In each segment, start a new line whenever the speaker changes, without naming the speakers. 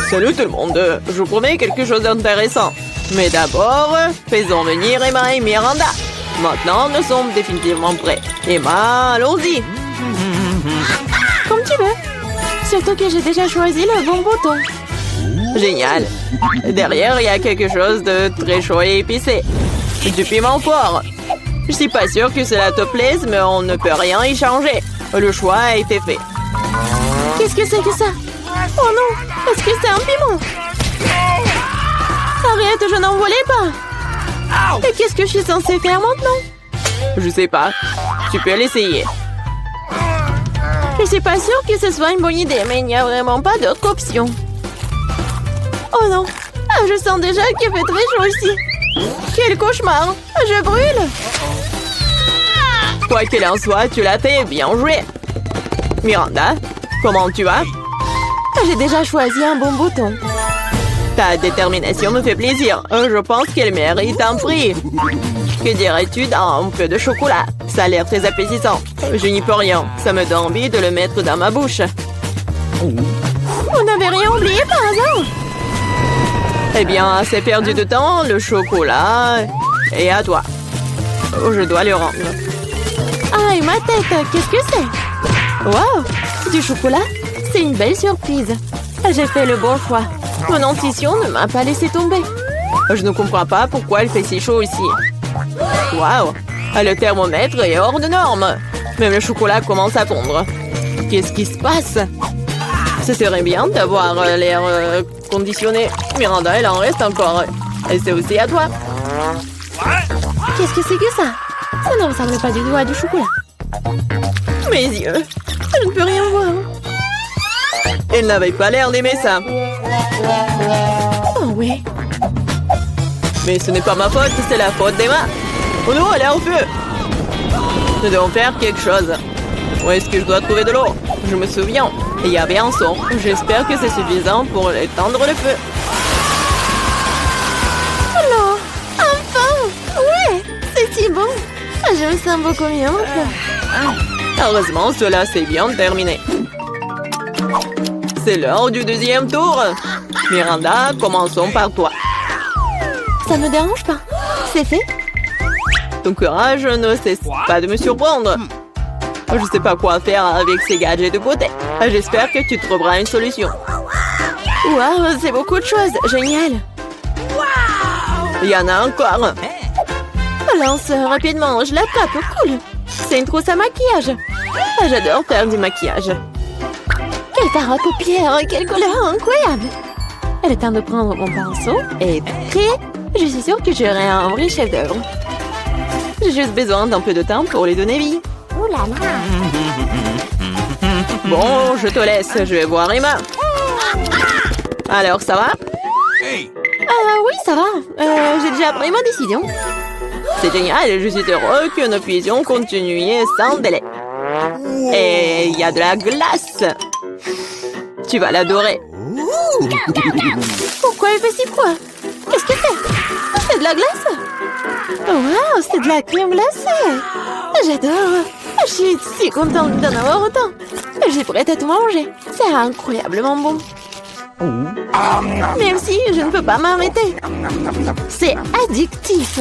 Salut tout le monde, je vous promets quelque chose d'intéressant. Mais d'abord, faisons venir Emma et Miranda. Maintenant, nous sommes définitivement prêts. Emma, allons-y.
Comme tu veux. Surtout que j'ai déjà choisi le bon bouton.
Génial. Derrière, il y a quelque chose de très chaud et épicé. Du piment fort. Je suis pas sûre que cela te plaise, mais on ne peut rien y changer. Le choix a été fait.
Qu'est-ce que c'est que ça? Oh non, est-ce que c'est un piment? Arrête, je n'en voulais pas. Et qu'est-ce que je suis censée faire maintenant?
Je sais pas. Tu peux l'essayer.
Je suis pas sûre que ce soit une bonne idée, mais il n'y a vraiment pas d'autre option. Oh non, je sens déjà qu'il fait très chaud ici. Quel cauchemar, je brûle.
Quoi qu'il en soit, tu l'as fait, bien joué. Miranda, comment tu vas?
J'ai déjà choisi un bon bouton.
Ta détermination me fait plaisir. Je pense qu'elle mérite un prix. Que dirais-tu d'un peu de chocolat? Ça a l'air très appétissant. Je n'y peux rien. Ça me donne envie de le mettre dans ma bouche.
Vous n'avez rien oublié par hasard?
Eh bien, c'est perdu de temps. Le chocolat est à toi. Je dois le rendre.
Ah, et ma tête, qu'est-ce que c'est? Wow, du chocolat? C'est une belle surprise. J'ai fait le bon choix. Mon intuition ne m'a pas laissé tomber.
Je ne comprends pas pourquoi il fait si chaud ici. Waouh! Le thermomètre est hors de norme. Même le chocolat commence à fondre. Qu'est-ce qui se passe? Ce serait bien d'avoir l'air conditionné. Miranda, elle en reste encore. Et c'est aussi à toi.
Qu'est-ce que c'est que ça? Ça ne ressemble pas du tout à du chocolat.
Mes yeux.
Je ne peux rien voir.
Elle n'avait pas l'air d'aimer ça.
Oh oui.
Mais ce n'est pas ma faute, c'est la faute d'Emma. Oh non, elle est en feu. Nous devons faire quelque chose. Où est-ce que je dois trouver de l'eau? Je me souviens, il y avait un son. J'espère que c'est suffisant pour éteindre le feu.
Alors, enfin! Ouais, c'est si bon. Je me sens beaucoup mieux maintenant.
Heureusement, cela s'est bien terminé. C'est l'heure du deuxième tour. Miranda, commençons par toi.
Ça me dérange pas. C'est fait.
Ton courage ne cesse pas de me surprendre. Je ne sais pas quoi faire avec ces gadgets de beauté. J'espère que tu trouveras une solution.
Waouh, c'est beaucoup de choses. Génial.
Il y en a encore.
Lance rapidement, je l'attrape. Cool. C'est une trousse à maquillage.
J'adore faire du maquillage.
Quel fard à paupières, quelle couleur incroyable. Elle est temps de prendre mon pinceau et créer. Je suis sûre que j'aurai un vrai chef-d'œuvre.
J'ai juste besoin d'un peu de temps pour les donner vie.
Ouh là là.
Bon, je te laisse. Je vais voir Emma. Alors, ça va?
Oui, ça va. J'ai déjà pris ma décision.
C'est génial. Je suis heureux que nous puissions continuer sans délai. Et il y a de la glace. Tu vas l'adorer.
Pourquoi il fait si froid? Qu'est-ce que c'est? C'est de la glace? Wow, c'est de la crème glacée. J'adore. Je suis si contente d'en avoir autant. Je suis prête à tout manger. C'est incroyablement bon. Même si je ne peux pas m'arrêter. C'est addictif.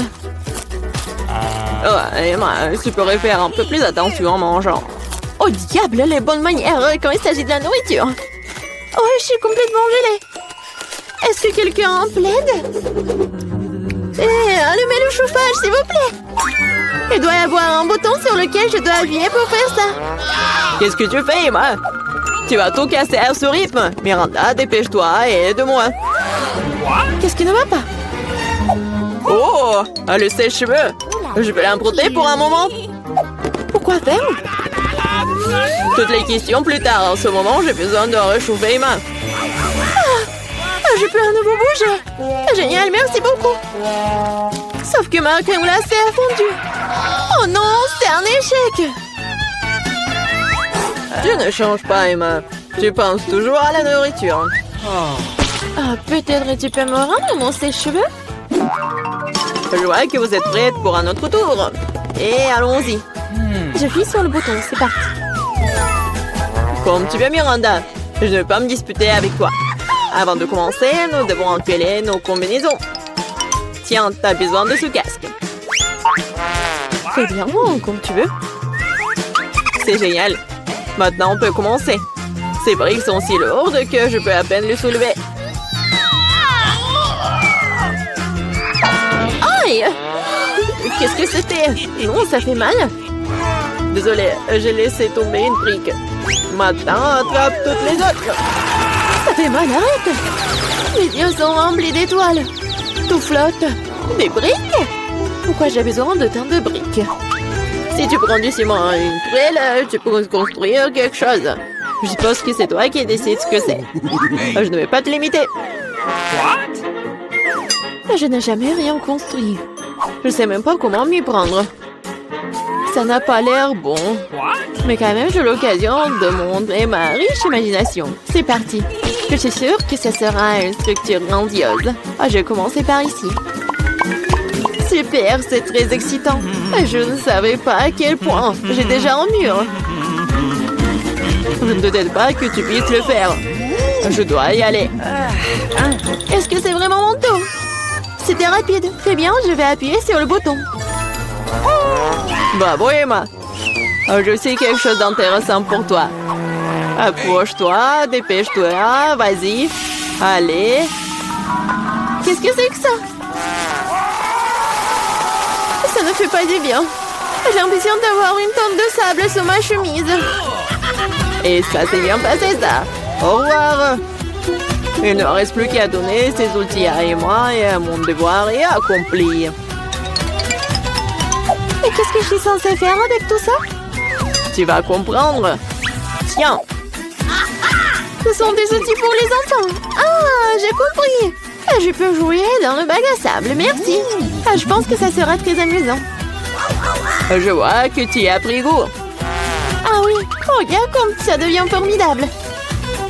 Oh, Emma, tu pourrais faire un peu plus attention en mangeant.
Oh diable, les bonnes manières quand il s'agit de la nourriture. Oh, je suis complètement gelée. Est-ce que quelqu'un plaide? Allumez le chauffage, s'il vous plaît. Il doit y avoir un bouton sur lequel je dois appuyer pour faire ça.
Qu'est-ce que tu fais, Emma? Tu vas tout casser à ce rythme. Miranda, dépêche-toi et aide-moi.
Qu'est-ce qui ne va pas?
Oh, le sèche-cheveux. Je peux l'emprunter pour un moment?
Pourquoi faire?
Toutes les questions plus tard. En ce moment, j'ai besoin de réchauffer Emma.
Je peux à nouveau bouger. Génial, merci beaucoup. Sauf que ma crème glacée a fondu. Oh non, c'est un échec.
Tu ne changes pas, Emma. Tu penses toujours à la nourriture.
Peut-être tu peux me rendre mon sèche-cheveux?
Je vois que vous êtes prête pour un autre tour. Et allons-y.
J'appuie sur le bouton, c'est parti.
Comme tu veux, Miranda. Je ne vais pas me disputer avec toi. Avant de commencer, nous devons enfiler nos combinaisons. Tiens, t'as besoin de ce casque.
Fais bien, comme tu veux.
C'est génial. Maintenant, on peut commencer. Ces briques sont si lourdes que je peux à peine les soulever.
Aïe! Qu'est-ce que c'était? Non, ça fait mal.
Désolée, j'ai laissé tomber une brique. Maintenant, attrape toutes les autres.
Ça fait mal, arrête! Mes yeux sont remplis d'étoiles. Tout flotte. Des briques? Pourquoi j'ai besoin de tant de briques?
Si tu prends du ciment et une truelle, tu peux construire quelque chose. Je suppose que c'est toi qui décides ce que c'est. Je ne vais pas te limiter.
Je n'ai jamais rien construit.
Je sais même pas comment m'y prendre. Ça n'a pas l'air bon. Mais quand même, j'ai l'occasion de montrer ma riche imagination.
C'est parti. Je suis sûre que ce sera une structure grandiose. Je vais commencer par ici.
Super, c'est très excitant. Je ne savais pas à quel point. J'ai déjà un mur. Je ne doute pas que tu puisses le faire. Je dois y aller.
Est-ce que c'est vraiment mon tour? C'était rapide. Très bien, je vais appuyer sur le bouton.
Bravo, Emma. Je sais quelque chose d'intéressant pour toi. Approche-toi, dépêche-toi, vas-y. Allez.
Qu'est-ce que c'est que ça? Ça ne fait pas du bien. J'ai l'impression d'avoir une tonne de sable sur ma chemise.
Et ça s'est bien passé, ça. Au revoir. Il ne reste plus qu'à donner ces outils à Emma et mon devoir est accompli.
Et qu'est-ce que je suis censée faire avec tout ça?
Tu vas comprendre. Tiens.
Ce sont des outils pour les enfants. Ah, j'ai compris. Je peux jouer dans le bac à sable, merci. Je pense que ça sera très amusant.
Je vois que tu y as pris goût.
Ah oui, regarde comme ça devient formidable.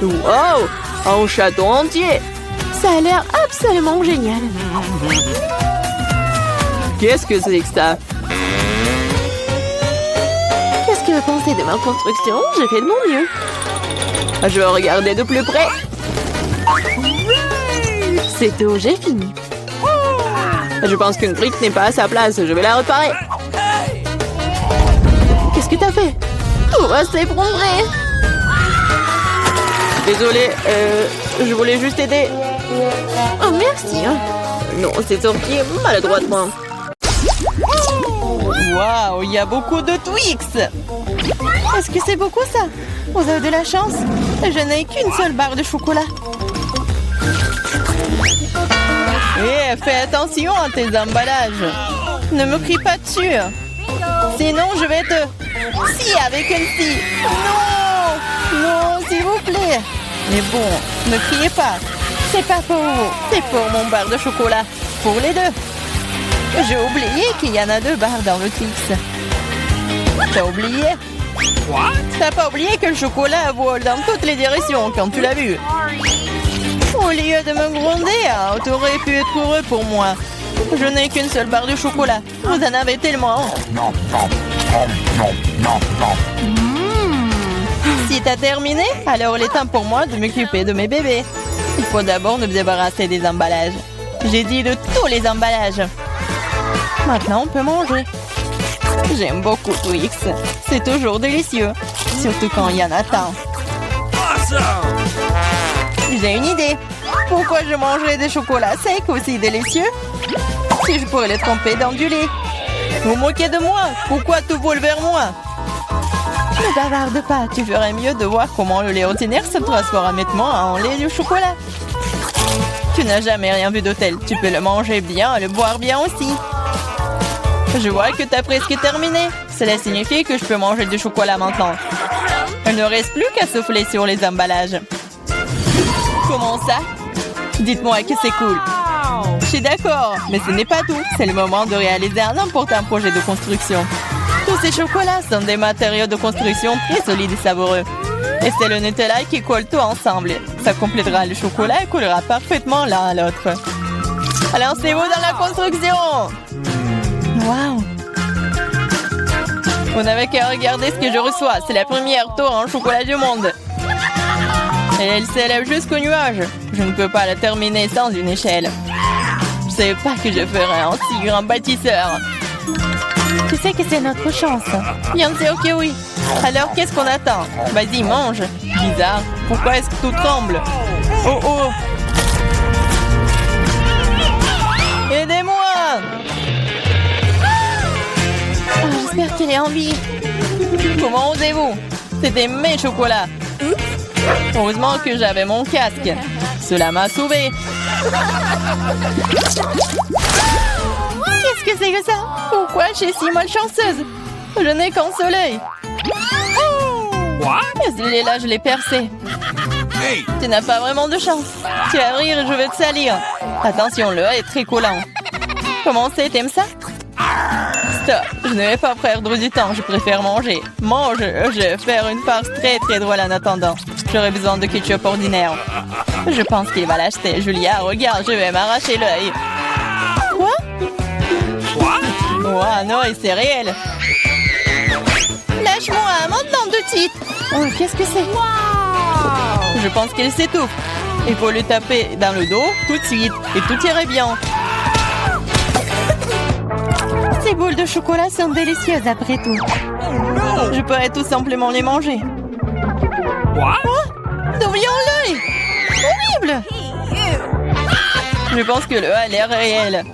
Wow, un château entier.
Ça a l'air absolument génial.
Qu'est-ce que c'est que ça?
Qu'est-ce que vous pensez de ma construction? J'ai fait de mon mieux.
Je vais regarder de plus près.
C'est tout, j'ai fini.
Je pense qu'une brique n'est pas à sa place. Je vais la réparer.
Qu'est-ce que t'as fait? Tout va s'effondrer.
Désolée, je voulais juste aider.
Oh, merci.
Non, c'est sorti maladroitement. Waouh, il y a beaucoup de Twix.
Est-ce que c'est beaucoup ça? Vous avez de la chance. Je n'ai qu'une seule barre de chocolat.
Eh, fais attention à tes emballages.
Ne me crie pas dessus. Sinon, je vais te... Si, avec une scie. Non! Non, s'il vous plaît. Mais bon, ne criez pas. C'est pas pour vous. C'est pour mon bar de chocolat. Pour les deux. J'ai oublié qu'il y en a 2 barres dans le Twix. T'as oublié? T'as pas oublié que le chocolat vole dans toutes les directions quand tu l'as vu? Au lieu de me gronder, t'aurais pu être heureux pour moi. Je n'ai qu'une seule barre de chocolat. Vous en avez tellement. Si t'as terminé, alors il est temps pour moi de m'occuper de mes bébés. Il faut d'abord me débarrasser des emballages. J'ai dit de tous les emballages. Maintenant, on peut manger. J'aime beaucoup Twix. C'est toujours délicieux. Surtout quand il y en a tant. J'ai une idée. Pourquoi je mangerais des chocolats secs aussi délicieux? Si je pourrais les tremper dans du lait. Vous moquez de moi? Pourquoi tout vole vers moi? Ne bavarde pas. Tu ferais mieux de voir comment le lait ordinaire se transforme rapidement en lait de chocolat. Tu n'as jamais rien vu de tel. Tu peux le manger bien, le boire bien aussi. Je vois que tu as presque terminé. Cela signifie que je peux manger du chocolat maintenant. Il ne reste plus qu'à souffler sur les emballages. Comment ça? Dites-moi que c'est cool. Je suis d'accord, mais ce n'est pas tout. C'est le moment de réaliser un important projet de construction. Tous ces chocolats sont des matériaux de construction très solides et savoureux. Et c'est le Nutella qui colle tout ensemble. Ça complétera le chocolat et collera parfaitement l'un à l'autre. Alors, c'est vous dans la construction! Wow! Vous n'avez qu'à regarder ce que je reçois. C'est la première tour en chocolat du monde.
Et elle s'élève jusqu'au nuage. Je ne peux pas la terminer sans une échelle. Je savais pas que je ferais un si grand bâtisseur.
Tu sais que c'est notre chance.
Bien sûr que oui. Alors, qu'est-ce qu'on attend? Vas-y, mange. Bizarre. Pourquoi est-ce que tout tremble? Oh oh! Aidez-moi!
Oh, j'espère qu'elle est en vie.
Comment osez-vous? C'était mes chocolats. Heureusement que j'avais mon casque. Cela m'a sauvé.
Qu'est-ce que c'est que ça?
Pourquoi je suis si malchanceuse? Je n'ai qu'un soleil. Celui-là, je l'ai percé. Tu n'as pas vraiment de chance. Tu vas rire et je vais te salir. Attention, le est très collant. Comment c'est, t'aimes ça? Stop, je ne vais pas perdre du temps, je préfère manger. Mange, je vais faire une farce très drôle en attendant. J'aurai besoin de ketchup ordinaire. Je pense qu'il va l'acheter. Julia, regarde, je vais m'arracher l'œil.
Quoi?
Ouah, non, et c'est réel.
Lâche-moi, maintenant tout de suite.
Oh, qu'est-ce que c'est? Je pense qu'elle s'étouffe. Il faut lui taper dans le dos tout de suite et tout irait bien.
Ces boules de chocolat sont délicieuses après tout.
Je pourrais tout simplement les manger.
Quoi? Devrions l'œil. Horrible.
Je pense que le a l'air réel.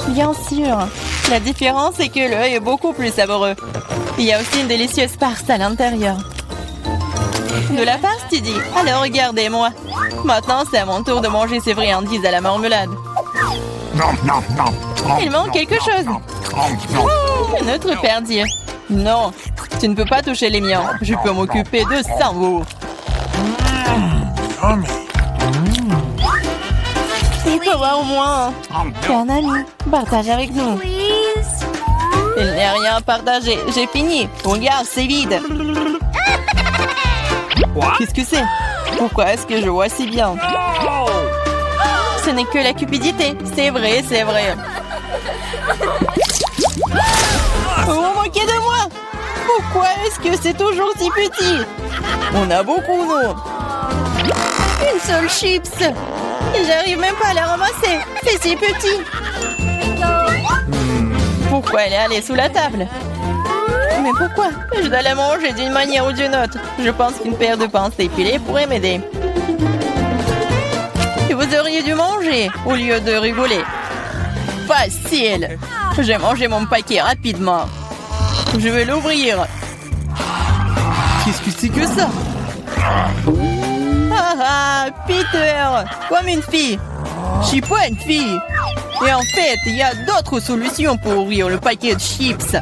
Bien sûr.
La différence est que l'œil est beaucoup plus savoureux. Il y a aussi une délicieuse farce à l'intérieur. De la farce, tu dis? Alors regardez-moi. Maintenant, c'est à mon tour de manger ces friandises à la marmelade. Il manque quelque chose. Notre perdier. Non, tu ne peux pas toucher les miens. Je peux m'occuper de ça, vous.
Il faut voir au moins. T'es un ami. Partage avec nous.
Il n'y a rien à partager. J'ai fini. Regarde, c'est vide. Qu'est-ce que c'est? Pourquoi est-ce que je vois si bien? Ce n'est que la cupidité. C'est vrai, c'est vrai. Vous moquez de moi? Pourquoi est-ce que c'est toujours si petit? On a beaucoup, nous.
Une seule chips. J'arrive même pas à la ramasser. C'est si petit.
Pourquoi elle est allée sous la table? Mais pourquoi? Je dois la manger d'une manière ou d'une autre. Je pense qu'une paire de pensées pilées pourrait m'aider. Et vous auriez dû manger au lieu de rigoler. Facile. J'ai mangé mon paquet rapidement. Je vais l'ouvrir. Qu'est-ce que c'est que ça? Ah ah, Peter, comme une fille. Je suis pas une fille. Et en fait, il y a d'autres solutions pour ouvrir le paquet de chips.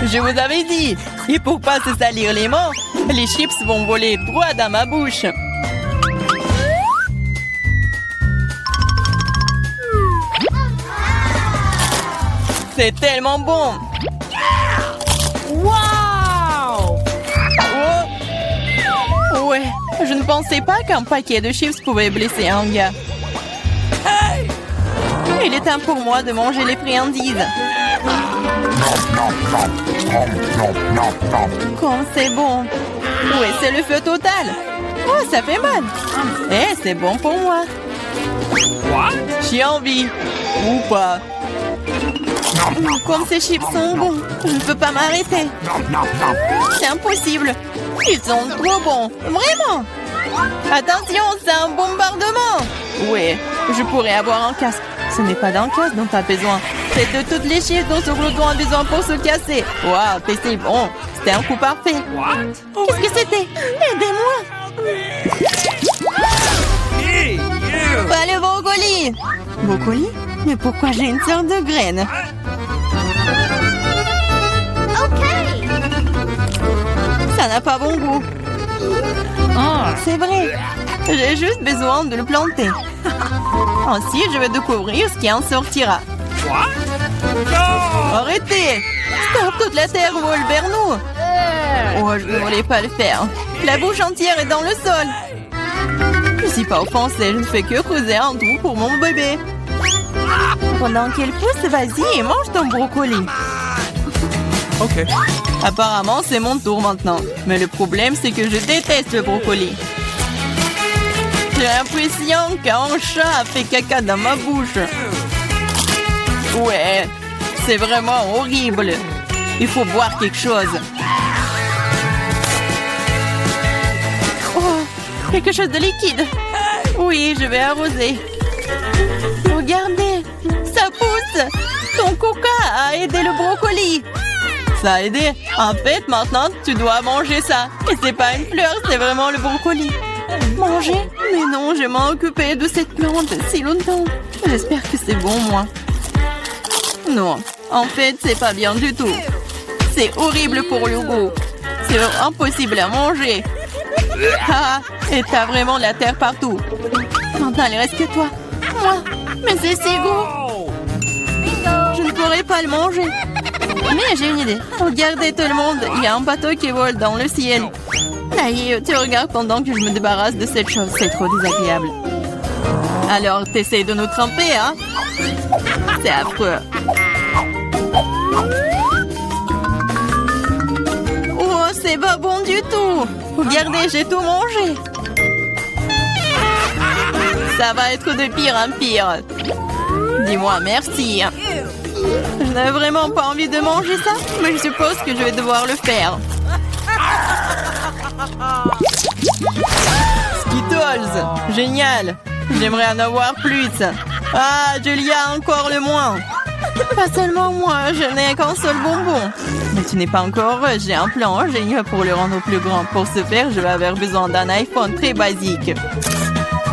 Je vous avais dit. Et pour pas se salir les mains, les chips vont voler droit dans ma bouche. C'est tellement bon.
Wow!
Oh. Ouais, je ne pensais pas qu'un paquet de chips pouvait blesser un gars. Il est temps pour moi de manger les friandises. Comme c'est bon. Ouais, c'est le feu total. Oh, ça fait mal. Eh, c'est bon pour moi. J'ai envie. Ou pas. Comme ces chips sont bons, je ne peux pas m'arrêter. C'est impossible. Ils sont trop bons. Vraiment. Attention, c'est un bombardement. Ouais, je pourrais avoir un casque. Ce n'est pas d'un casque dont tu as besoin. C'est de toutes les chips dont ce glouton a besoin pour se casser. Waouh, c'est bon. C'était un coup parfait.
Qu'est-ce que c'était? Aidez-moi.
Pas le brocoli. Brocoli? Mais pourquoi j'ai une sorte de graine? Ça n'a pas bon goût. C'est vrai. J'ai juste besoin de le planter. Ensuite, je vais découvrir ce qui en sortira. Arrêtez! Stop, toute la terre vole vers nous. Oh, je ne voulais pas le faire. La bouche entière est dans le sol. Je ne suis pas offensée, je ne fais que creuser un trou pour mon bébé. Pendant qu'elle pousse, vas-y et mange ton brocoli.
Ok.
Apparemment, c'est mon tour maintenant. Mais le problème, c'est que je déteste le brocoli. J'ai l'impression qu'un chat a fait caca dans ma bouche. Ouais, c'est vraiment horrible. Il faut boire quelque chose. Oh, quelque chose de liquide. Oui, je vais arroser. Regardez, ça pousse. Ton coca a aidé le brocoli. Ça a aidé. En fait, maintenant, tu dois manger ça. Et c'est pas une fleur, c'est vraiment le brocoli. Manger? Mais non, je m'en occupé de cette plante si longtemps. J'espère que c'est bon, moi. Non, en fait, c'est pas bien du tout. C'est horrible pour le goût. C'est impossible à manger. Ah, et t'as vraiment la terre partout. Maintenant, il reste que toi. Moi? Mais c'est si goût. Je ne pourrais pas le manger. Mais j'ai une idée. Regardez tout le monde, il y a un bateau qui vole dans le ciel. Allez, tu regardes pendant que je me débarrasse de cette chose. C'est trop désagréable. Alors, t'essayes de nous tremper, hein? C'est affreux. Oh, c'est pas bon du tout. Regardez, j'ai tout mangé. Ça va être de pire en pire. Dis-moi merci. Je n'avais vraiment pas envie de manger ça, mais je suppose que je vais devoir le faire. Skittles, génial. J'aimerais en avoir plus. Ah, Julia, encore le moins. Pas seulement moi, je n'ai qu'un seul bonbon. Mais tu n'es pas encore heureuse, j'ai un plan génial pour le rendre plus grand. Pour ce faire, je vais avoir besoin d'un iPhone très basique.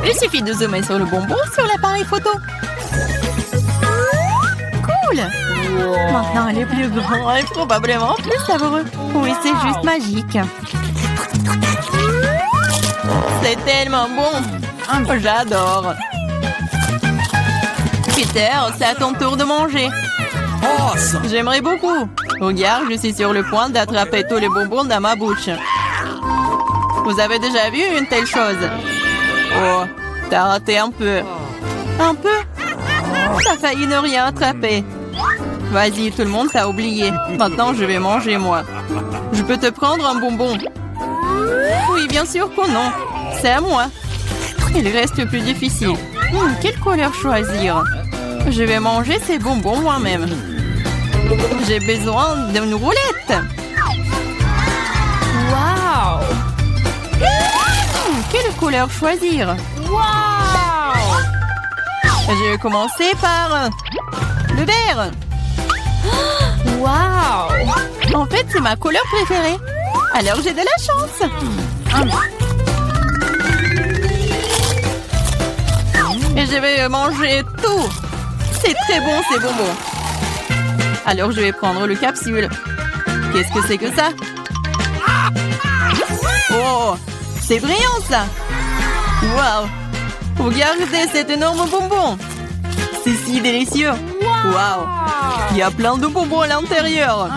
Il suffit de zoomer sur le bonbon sur l'appareil photo. Cool! Maintenant, elle est plus grand et probablement plus savoureux. Oui, c'est juste magique. C'est tellement bon. J'adore. Peter, c'est à ton tour de manger. J'aimerais beaucoup. Regarde, je suis sur le point d'attraper tous les bonbons dans ma bouche. Vous avez déjà vu une telle chose? Oh, t'as raté un peu. Un peu? T'as failli ne rien attraper. Vas-y, tout le monde t'a oublié. Maintenant, je vais manger, moi. Je peux te prendre un bonbon? Oui, bien sûr que non. C'est à moi. Il reste plus difficile. Quelle couleur choisir? Je vais manger ces bonbons moi-même. J'ai besoin d'une roulette. Wow! Quelle couleur choisir? Wow! Je vais commencer par le vert. Wow! En fait, c'est ma couleur préférée. Alors, j'ai de la chance. Et je vais manger tout. C'est très bon, ces bonbons. Alors, je vais prendre le capsule. Qu'est-ce que c'est que ça? Oh, c'est brillant, ça. Wow! Regardez cet énorme bonbon. C'est si délicieux. Wow! Il y a plein de bonbons à l'intérieur.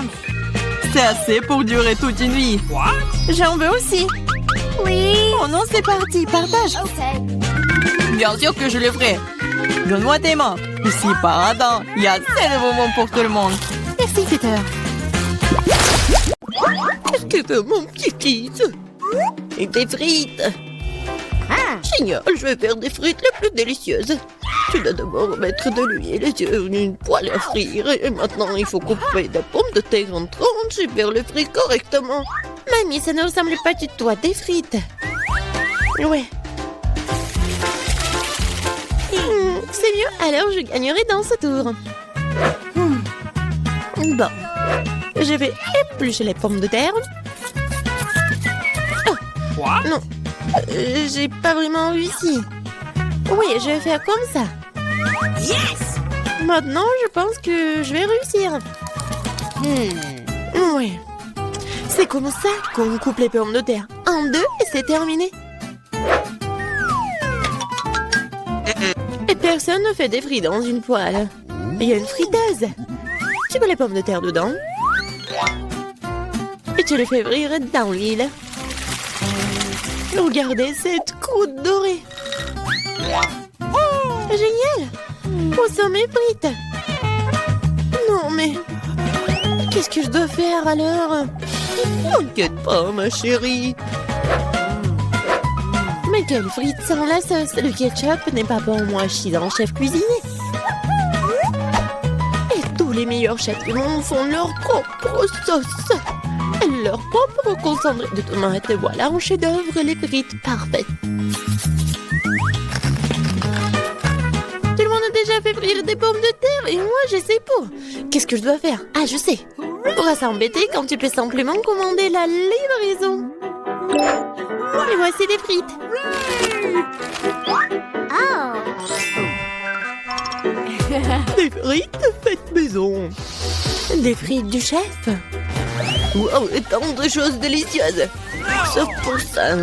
C'est assez pour durer toute une nuit. J'en veux aussi. Oui. Oh non, c'est parti. Partage. Bien sûr que je le ferai. Donne-moi tes mains. Ici, paradin. Il y a assez de bonbons pour tout le monde. Merci, Peter.
Qu'est-ce que veut mon petit kid? Et des frites. Génial, je vais faire des frites les plus délicieuses. Tu dois d'abord mettre de l'huile sur une poêle à frire. Et maintenant, il faut couper des pommes de terre en tranches et faire le frire correctement. Mamie, ça ne ressemble pas du tout à des frites. Ouais. C'est mieux, alors je gagnerai dans ce tour. Bon. Je vais éplucher les pommes de terre. Oh, non. J'ai pas vraiment réussi. Oui, je vais faire comme ça. Yes! Maintenant, je pense que je vais réussir. Oui. C'est comme ça qu'on coupe les pommes de terre. En deux et c'est terminé. Et personne ne fait des frites dans une poêle. Il y a une friteuse. Tu mets les pommes de terre dedans. Et tu les fais frire dans l'huile. Regardez cette croûte dorée. Génial! Où sont mes frites? Non, mais... qu'est-ce que je dois faire alors? T'inquiète pas, ma chérie. Mais quelles frites sans la sauce. Le ketchup n'est pas pour moi, je suis un chef cuisinier. Et tous les meilleurs chefs du monde font leur propre sauce. Leur propre concentré de tomates. Voilà un chef-d'œuvre, les frites parfaites. Tout le monde a déjà fait frire des pommes de terre et moi je sais pas. Qu'est-ce que je dois faire? Ah, je sais. Pourra s'embêter quand tu peux simplement commander la livraison. Et voici des frites. Des frites faites maison. Des frites du chef. Wow, tant de choses délicieuses. Sauf pour ça.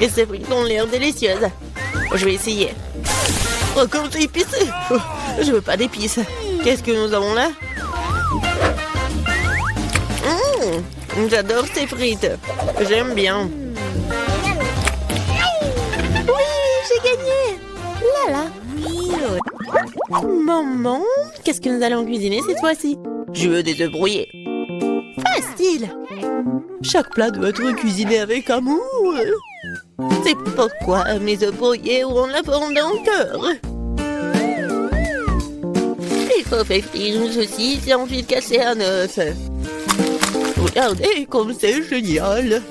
Et ces frites ont l'air délicieuses. Je vais essayer. Oh, comme c'est épicé. Je veux pas d'épices. Qu'est-ce que nous avons là? J'adore ces frites. J'aime bien. Oui, j'ai gagné. Là, là. Maman, qu'est-ce que nous allons cuisiner cette fois-ci? Je veux des œufs brouillés. Facile. Chaque plat doit être cuisiné avec amour. C'est pourquoi mes œufs brouillés auront la forme d'un cœur. Il faut faire frire une saucisse et ensuite casser un œuf. Regardez comme c'est génial.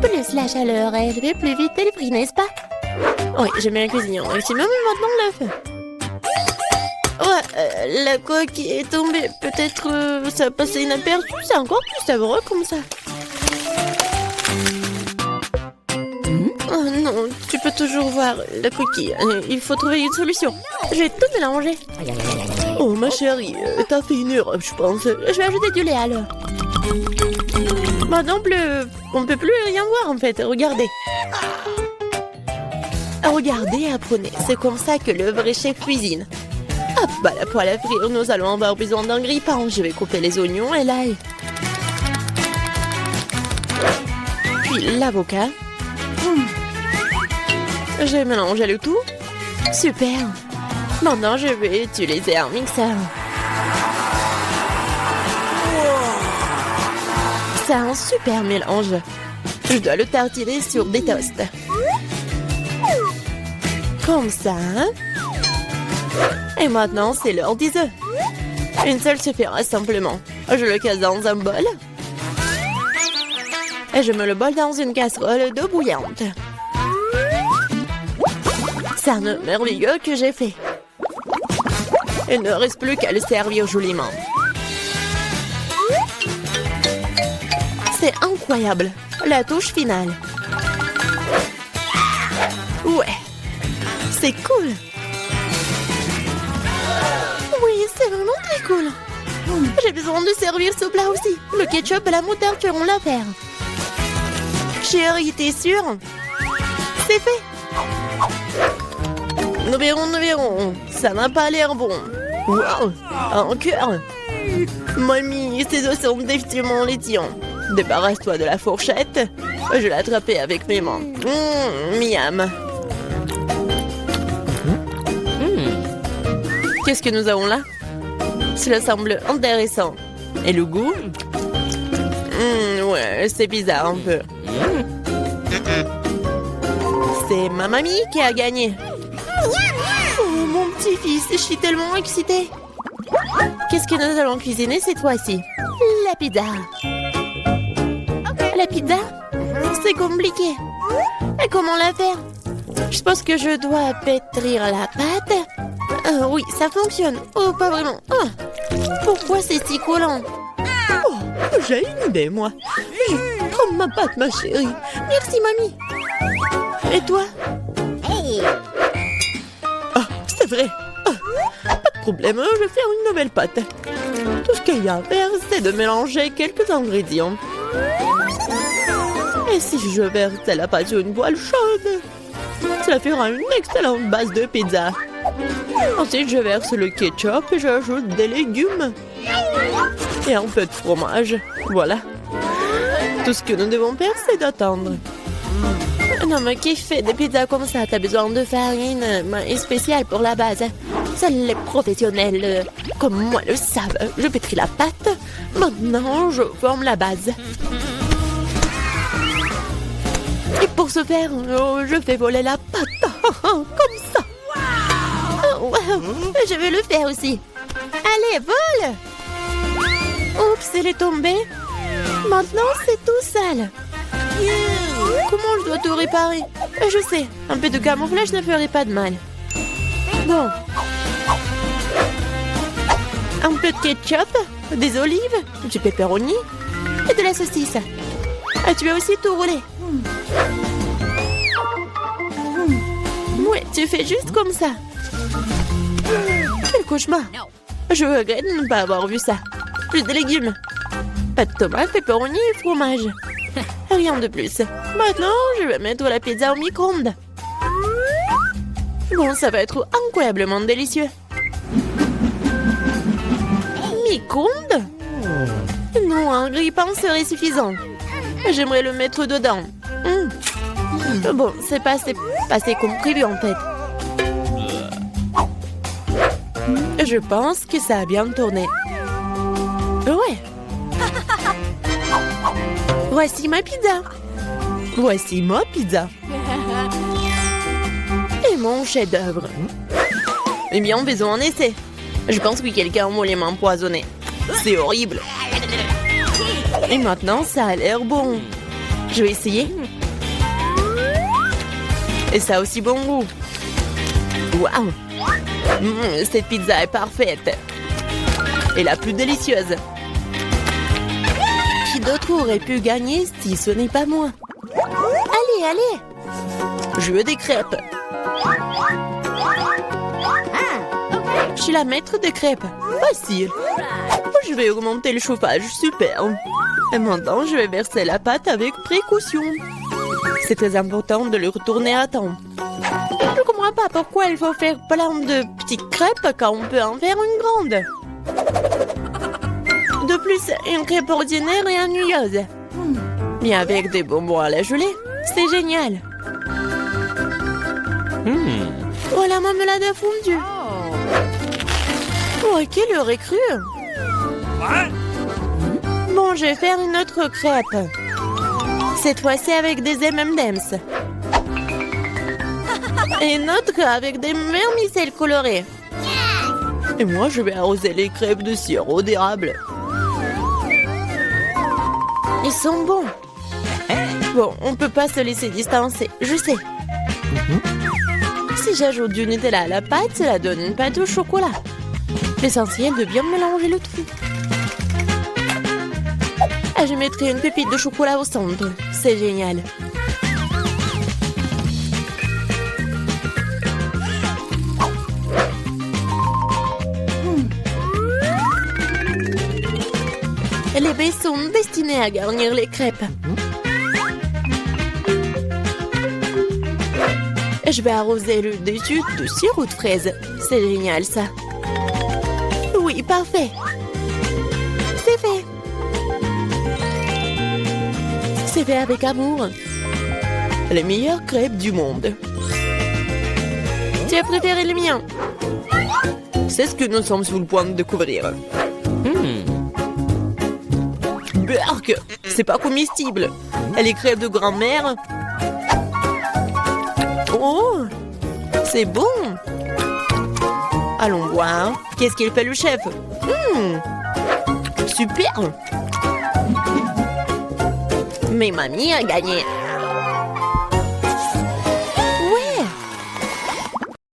Plus la chaleur élevée, plus vite elle brille, n'est-ce pas? Oui, j'aime bien cuisiner au maximum, mais maintenant l'œuf. Ouais, la coque est tombée. Peut-être ça a passé inaperçu. C'est encore plus savoureux comme ça. Oh non, tu peux toujours voir la coquille. Il faut trouver une solution. Je vais tout mélanger. Oh ma chérie, t'as fait une erreur, je pense. Je vais ajouter du lait alors. Maintenant, on ne peut plus rien voir en fait. Regardez. Regardez et apprenez. C'est comme ça que le vrai chef cuisine. Hop, bah la poêle à frire, nous allons avoir besoin d'un grille-pain. Je vais couper les oignons et l'ail. Puis l'avocat. J'ai mélangé le tout. Super. Maintenant, je vais utiliser un mixeur. C'est un super mélange. Je dois le tartiner sur des toasts. Comme ça. Et maintenant, c'est l'heure des œufs. Une seule suffira simplement. Je le casse dans un bol. Et je mets le bol dans une casserole d'eau bouillante. C'est un œuf merveilleux que j'ai fait. Il ne reste plus qu'à le servir joliment. C'est incroyable. La touche finale. Ouais. C'est cool. Oui, c'est vraiment très cool. J'ai besoin de servir ce plat aussi. Le ketchup et la moutarde feront l'affaire. Chérie, t'es sûre? C'est fait. Nous verrons. Ça n'a pas l'air bon. Wow, un cœur. Mamie, ces os sont définitivement laitillants. Débarrasse-toi de la fourchette. Je vais l'attraper avec mes mains. Miam. Qu'est-ce que nous avons là? Cela semble intéressant. Et le goût? Ouais, c'est bizarre un peu. C'est ma mamie qui a gagné. Oh, mon petit-fils, je suis tellement excitée. Qu'est-ce que nous allons cuisiner cette fois-ci? La pizza. La pizza? C'est compliqué. Et comment la faire? Je pense que je dois pétrir la pâte. Oui, ça fonctionne. Oh, pas vraiment. Oh, pourquoi c'est si collant? Oh, j'ai une idée, moi. Prends ma pâte, ma chérie. Merci, mamie. Et toi? Ah, c'est vrai. Pas de problème, je vais faire une nouvelle pâte. Tout ce qu'il y a à faire, c'est de mélanger quelques ingrédients. Et si je verse la pâte sur une poêle chaude, cela fera une excellente base de pizza. Ensuite, je verse le ketchup et j'ajoute des légumes. Et un peu de fromage. Voilà. Tout ce que nous devons faire, c'est d'attendre. Non, mais qui fait des pizzas comme ça? T'as besoin de farine spéciale pour la base. Seuls les professionnels comme moi le savent. Je pétris la pâte. Maintenant, je forme la base. Et pour ce faire, je fais voler la pâte. Comme ça. Oh, wow. Je vais le faire aussi. Allez, vole! Oups, elle est tombée. Maintenant, c'est tout sale. Comment je dois tout réparer? Je sais, un peu de camouflage ne ferait pas de mal. Bon. Un peu de ketchup, des olives, du pepperoni et de la saucisse. Ah, tu as aussi tout roulé. Ouais, tu fais juste comme ça. Quel cauchemar. Je regrette de ne pas avoir vu ça. Plus de légumes. Pas de tomates, pepperoni et fromage. Rien de plus. Maintenant, je vais mettre la pizza au micro-ondes. Bon, ça va être incroyablement délicieux. Micro-ondes? Non, un grille-pain serait suffisant. J'aimerais le mettre dedans. Bon, c'est passé comme prévu en fait. Je pense que ça a bien tourné. Ouais. Voici ma pizza. Voici ma pizza. Et mon chef-d'œuvre. Eh bien, faisons un essai. Je pense que quelqu'un m'a les mains empoisonnées. C'est horrible. Et maintenant, ça a l'air bon. Je vais essayer. Et ça a aussi bon goût. Waouh! Cette pizza est parfaite. Et la plus délicieuse. Qui d'autre aurait pu gagner si ce n'est pas moi? Allez, allez! Je veux des crêpes. Je suis la maître de crêpes. Facile. Je vais augmenter le chauffage. Super. Et maintenant, je vais verser la pâte avec précaution. C'est très important de le retourner à temps. Je ne comprends pas pourquoi il faut faire plein de petites crêpes quand on peut en faire une grande. De plus, une crêpe ordinaire est ennuyeuse. Mais avec des bonbons à la gelée, c'est génial. Oh, la marmelade a fondu. Oh, qui l'aurait cru? Bon, je vais faire une autre crêpe. Cette fois-ci avec des M&M's. Et une autre avec des vermicelles colorées. Et moi, je vais arroser les crêpes de sirop d'érable. Ils sont bons. Bon, on peut pas se laisser distancer, je sais. Si j'ajoute du Nutella à la pâte, cela donne une pâte au chocolat. L'essentiel de bien mélanger le tout. Ah, je mettrai une pépite de chocolat au centre. C'est génial. Les baies sont destinées à garnir les crêpes. Je vais arroser le dessus de sirop de fraise. C'est génial, ça. Oui, parfait. C'est fait. C'est fait avec amour. Les meilleures crêpes du monde. Tu as préféré les miens? C'est ce que nous sommes sur le point de découvrir. Berk, c'est pas comestible. Les crêpes de grand-mère. Oh, c'est bon. Allons voir. Qu'est-ce qu'il fait le chef? Super. Mais mamie a gagné.